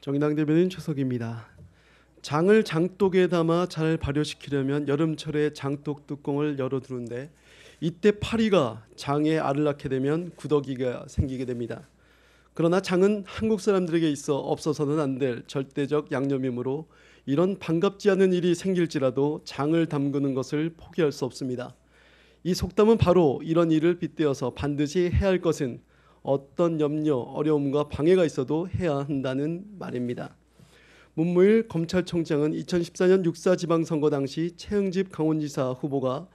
정의당 대변인 최석입니다. 장을 장독에 담아 잘 발효시키려면 여름철에 장독 뚜껑을 열어두는데 이때 파리가 장에 알을 낳게 되면 구더기가 생기게 됩니다. 그러나 장은 한국 사람들에게 있어 없어서는 안 될 절대적 양념이므로 이런 반갑지 않은 일이 생길지라도 장을 담그는 것을 포기할 수 없습니다. 이 속담은 바로 이런 일을 빗대어서 반드시 해야 할 것은 어떤 염려, 어려움과 방해가 있어도 해야 한다는 말입니다. 문무일 검찰총장은 2014년 6.4 지방선거 당시 최응집 강원지사 후보가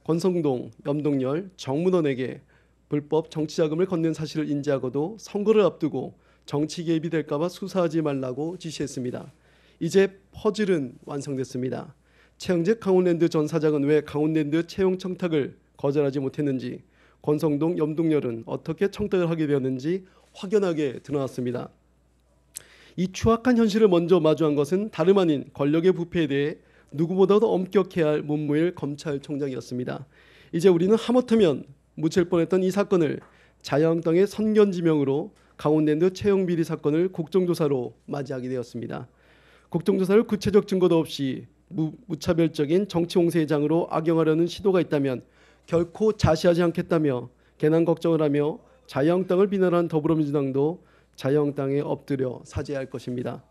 권성동, 염동열, 정문원에게 불법 정치자금을 건넨 사실을 인지하고도 선거를 앞두고 정치 개입이 될까 봐 수사하지 말라고 지시했습니다. 이제 퍼즐은 완성됐습니다. 최응집 강원랜드 전 사장은 왜 강원랜드 채용 청탁을 거절하지 못했는지, 권성동, 염동열은 어떻게 청탁을 하게 되었는지 확연하게 드러났습니다. 이 추악한 현실을 먼저 마주한 것은 다름 아닌 권력의 부패에 대해 누구보다도 엄격해야 할 문무일 검찰총장이었습니다. 이제 우리는 하마터면 묻힐 뻔했던 이 사건을 자유한국당의 선견지명으로 강원랜드 채용 비리 사건을 국정조사로 맞이하게 되었습니다. 국정조사를 구체적 증거도 없이 무차별적인 정치 홍세의 장으로 악용하려는 시도가 있다면 결코 자시하지 않겠다며 개난 걱정을 하며 자유한국당을 비난한 더불어민주당도 자유한국당에 엎드려 사죄할 것입니다.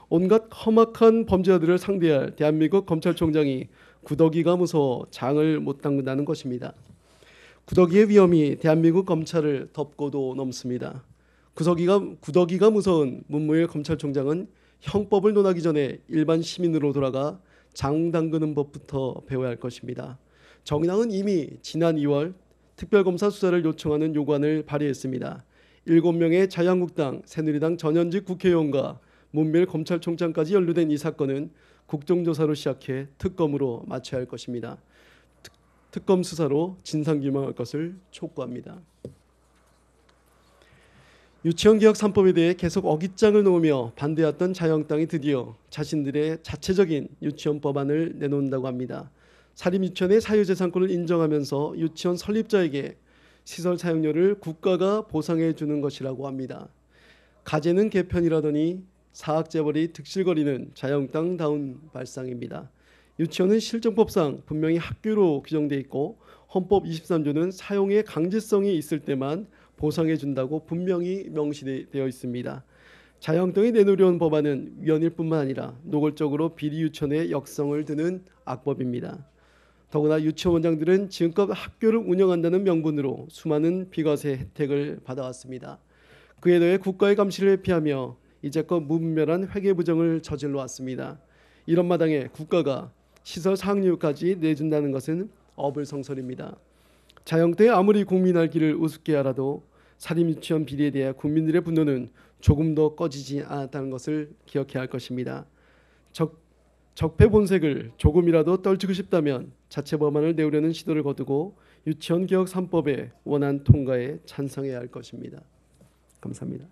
온갖 험악한 범죄자들을 상대할 대한민국 검찰총장이 구더기가 무서워 장을 못 담근다는 것입니다. 구더기의 위험이 대한민국 검찰을 덮고도 넘습니다. 구더기가 무서운 문무일 검찰총장은 형법을 논하기 전에 일반 시민으로 돌아가 장 담그는 법부터 배워야 할 것입니다. 정의당은 이미 지난 2월 특별검사 수사를 요청하는 요구안을 발의했습니다. 7명의 자유한국당, 새누리당 전현직 국회의원과 문무일 검찰총장까지 연루된 이 사건은 국정조사로 시작해 특검으로 마쳐야 할 것입니다. 특검 수사로 진상규명할 것을 촉구합니다. 유치원개혁 3법에 대해 계속 어깃장을 놓으며 반대했던 자유한국당이 드디어 자신들의 자체적인 유치원 법안을 내놓는다고 합니다. 사립유치원의 사유재산권을 인정하면서 유치원 설립자에게 시설 사용료를 국가가 보상해 주는 것이라고 합니다. 가재는 개편이라더니 사학재벌이 득실거리는 자유한국당다운 발상입니다. 유치원은 실정법상 분명히 학교로 규정돼 있고 헌법 23조는 사용의 강제성이 있을 때만 보상해 준다고 분명히 명시되어 있습니다. 자유한국당이 내놓으려는 법안은 위헌일 뿐만 아니라 노골적으로 비리 유치원의 역성을 드는 악법입니다. 더구나 유치원 원장들은 지금껏 학교를 운영한다는 명분으로 수많은 비과세 혜택을 받아왔습니다. 그에 더해 국가의 감시를 회피하며 이제껏 무분별한 회계부정을 저질러 왔습니다. 이런 마당에 국가가 시설 사학료까지 내준다는 것은 어불성설입니다. 자유한국당이 아무리 국민할 길을 우습게 알아도 사립유치원 비리에 대해 국민들의 분노는 조금 더 꺼지지 않았다는 것을 기억해야 할 것입니다. 적폐 본색을 조금이라도 떨치고 싶다면 자체 법안을 내오려는 시도를 거두고 유치원 개혁 3법의 원안 통과에 찬성해야 할 것입니다. 감사합니다.